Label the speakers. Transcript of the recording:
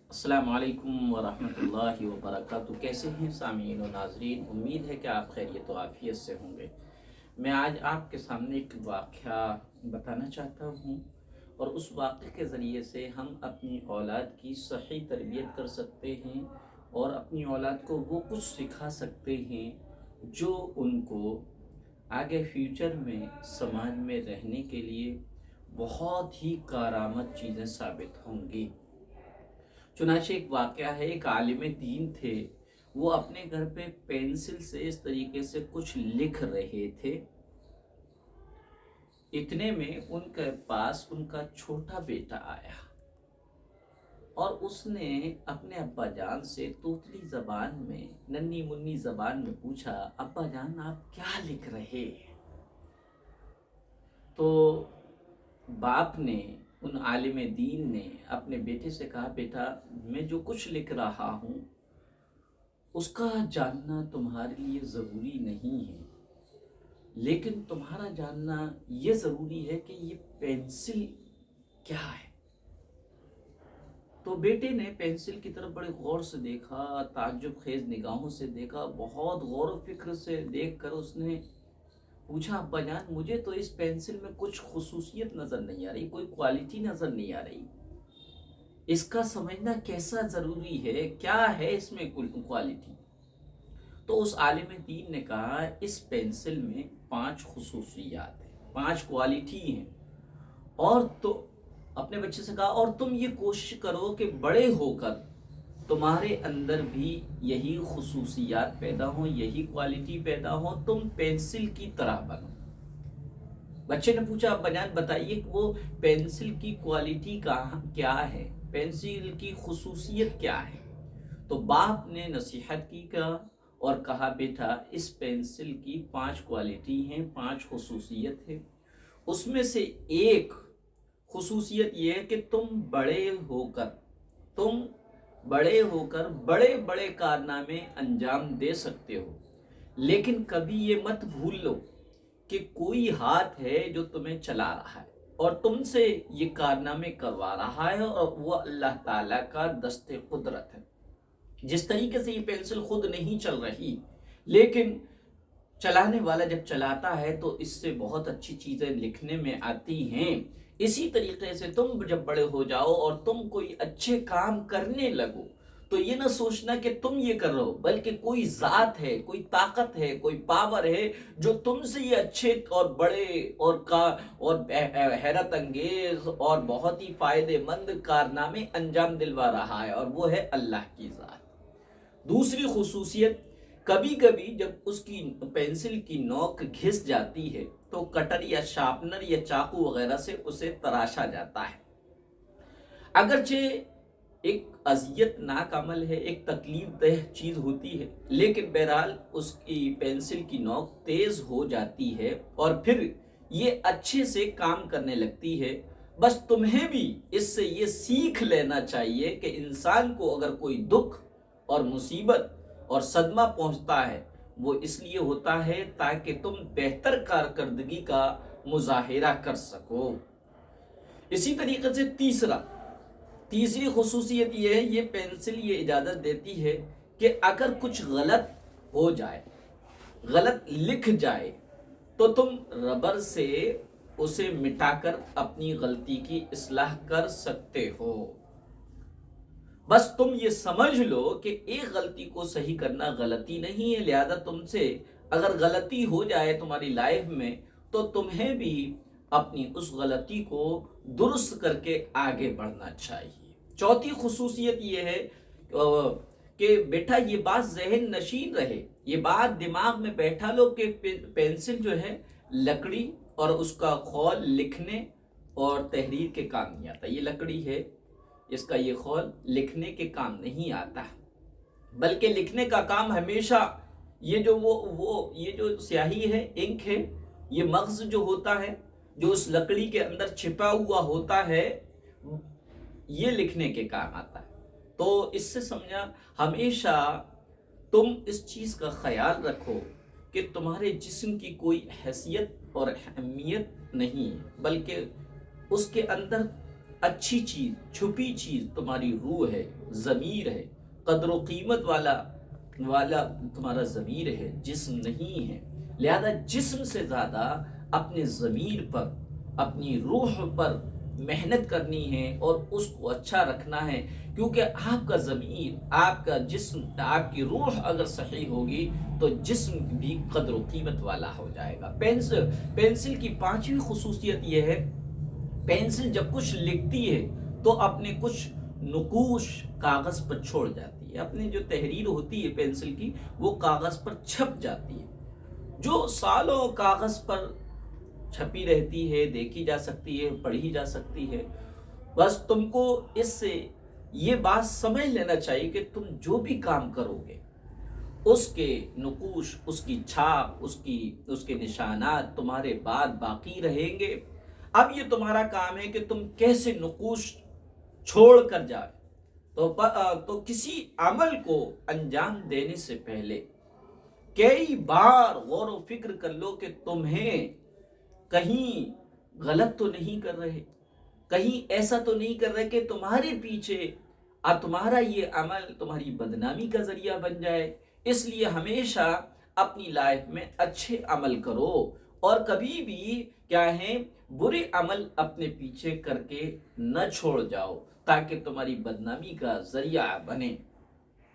Speaker 1: अस्सलाम वालेकुम वरहमतुल्लाहि वबरकातुहू। कैसे हैं सामीन और नाजरीन? उम्मीद है कि आप खैरियत व आफियत से होंगे। मैं आज आपके सामने एक वाक़या बताना चाहता हूँ और उस वाक़े के ज़रिए से हम अपनी औलाद की सही तरबियत कर सकते हैं और अपनी औलाद को वो कुछ सिखा सकते हैं जो उनको आगे फ्यूचर में समाज में रहने के लिए बहुत ही कारआमद चीज़ें साबित होंगी। चुनांचे एक वाक़या है, एक आलिम दीन थे। वो अपने घर पे पेंसिल से इस तरीके से कुछ लिख रहे थे। इतने में उनके पास उनका छोटा बेटा आया और उसने अपने अब्बा जान से तोतली ज़बान में, नन्ही मुन्नी ज़बान में पूछा, अब्बा जान आप क्या लिख रहे हैं? तो बाप ने, उन आलिम दीन ने अपने बेटे से कहा, बेटा मैं जो कुछ लिख रहा हूँ उसका जानना तुम्हारे लिए ज़रूरी नहीं है, लेकिन तुम्हारा जानना ये ज़रूरी है कि ये पेंसिल क्या है। तो बेटे ने पेंसिल की तरफ बड़े गौर से देखा, ताज्जुब खेज निगाहों से देखा, बहुत गौर व फिक्र से देख कर उसने पूछा, अब्बा जान मुझे तो इस पेंसिल में कुछ खुसूसियत नज़र नहीं आ रही, कोई क्वालिटी नज़र नहीं आ रही, इसका समझना कैसा ज़रूरी है, क्या है इसमें क्वालिटी? तो उस आलिम दीन ने कहा, इस पेंसिल में 5 खुसूसियात हैं, 5 क्वालिटी हैं। और तो अपने बच्चे से कहा, और तुम ये कोशिश करो कि बड़े होकर तुम्हारे अंदर भी यही खुसूसियात पैदा हो, यही क्वालिटी पैदा हो, तुम पेंसिल की तरह बनो। बच्चे ने पूछा, अब बयान बताइए वो पेंसिल की क्वालिटी क्या है, पेंसिल की खुसूसियत क्या है? तो बाप ने नसीहत की का और कहा, बेटा इस पेंसिल की 5 क्वालिटी हैं, 5 खुसूसियत है। उसमें से एक खुसूसियत ये है कि तुम बड़े होकर बड़े बड़े कारनामे अंजाम दे सकते हो, लेकिन कभी ये मत भूल लो कि कोई हाथ है जो तुम्हें चला रहा है और तुमसे ये कारनामे करवा रहा है, और वो अल्लाह ताला का दस्ते कुदरत है। जिस तरीके से ये पेंसिल खुद नहीं चल रही, लेकिन चलाने वाला जब चलाता है तो इससे बहुत अच्छी चीज़ें लिखने में आती हैं। इसी तरीके से तुम जब बड़े हो जाओ और तुम कोई अच्छे काम करने लगो, तो ये ना सोचना कि तुम ये कर रहे हो, बल्कि कोई ज़ात है, कोई ताकत है, कोई पावर है जो तुमसे ये अच्छे और बड़े और हैरत अंगेज और बहुत ही फ़ायदेमंद कारनामे अंजाम दिलवा रहा है, और वो है अल्लाह की ज़ात। दूसरी खुसूसियत, कभी कभी जब उसकी पेंसिल की नोक घिस जाती है तो कटर या शार्पनर या चाकू वगैरह से उसे तराशा जाता है। अगरचे एक अजियत नाक अमल है, एक तकलीफ दह चीज होती है, लेकिन बहरहाल उसकी पेंसिल की नोक तेज हो जाती है और फिर ये अच्छे से काम करने लगती है। बस तुम्हें भी इससे ये सीख लेना चाहिए कि इंसान को अगर कोई दुख और मुसीबत और सदमा पहुंचता है, वो इसलिए होता है ताकि तुम बेहतर कारकर्दगी का मुजाहिरा कर सको। इसी तरीके से तीसरी खुसूसियत ये है, ये पेंसिल ये इजाज़त देती है कि अगर कुछ गलत हो जाए, गलत लिख जाए, तो तुम रबर से उसे मिटाकर अपनी गलती की इस्लाह कर सकते हो। बस तुम ये समझ लो कि एक गलती को सही करना गलती नहीं है, लिहाजा तुमसे अगर गलती हो जाए तुम्हारी लाइफ में, तो तुम्हें भी अपनी उस गलती को दुरुस्त करके आगे बढ़ना चाहिए। चौथी खुसूसियत ये है कि बेटा ये बात जहन नशीन रहे, ये बात दिमाग में बैठा लो कि पेंसिल जो है लकड़ी और उसका खौल लिखने और तहरीर के काम नहीं आता। ये लकड़ी है, इसका ये खौल लिखने के काम नहीं आता, बल्कि लिखने का काम हमेशा ये जो वो ये जो स्याही है, इंक है, ये मग़ज़ जो होता है, जो उस लकड़ी के अंदर छिपा हुआ होता है, ये लिखने के काम आता है। तो इससे समझा, हमेशा तुम इस चीज़ का ख्याल रखो कि तुम्हारे जिस्म की कोई हैसियत और अहमियत नहीं है, बल्कि उसके अंदर अच्छी चीज, छुपी चीज तुम्हारी रूह है, ज़मीर है, कद्र व कीमत वाला तुम्हारा ज़मीर है, जिस्म नहीं है। लिहाजा जिस्म से ज़्यादा अपने ज़मीर पर, अपनी रूह पर मेहनत करनी है और उसको अच्छा रखना है, क्योंकि आपका ज़मीर, आपका जिस्म, आपकी रूह अगर सही होगी तो जिस्म भी कद्र व कीमत वाला हो जाएगा। पेंसिल की पांचवी खुसूसियत यह है, पेंसिल जब कुछ लिखती है तो अपने कुछ नुकूश कागज पर छोड़ जाती है। अपनी जो तहरीर होती है पेंसिल की, वो कागज पर छप जाती है, जो सालों कागज पर छपी रहती है, देखी जा सकती है, पढ़ी जा सकती है। बस तुमको इससे ये बात समझ लेना चाहिए कि तुम जो भी काम करोगे उसके नुकूश, उसकी छाप, उसके निशानात तुम्हारे बाद बाकी रहेंगे। अब ये तुम्हारा काम है कि तुम कैसे नुकूश छोड़ कर जाए। तो किसी अमल को अंजाम देने से पहले कई बार गौर व फिक्र कर लो कि तुम्हें कहीं गलत तो नहीं कर रहे, कहीं ऐसा तो नहीं कर रहे कि तुम्हारे पीछे तुम्हारा ये अमल तुम्हारी बदनामी का जरिया बन जाए। इसलिए हमेशा अपनी लाइफ में अच्छे अमल करो और कभी भी क्या है, बुरे अमल अपने पीछे करके न छोड़ जाओ, ताकि तुम्हारी बदनामी का जरिया बने।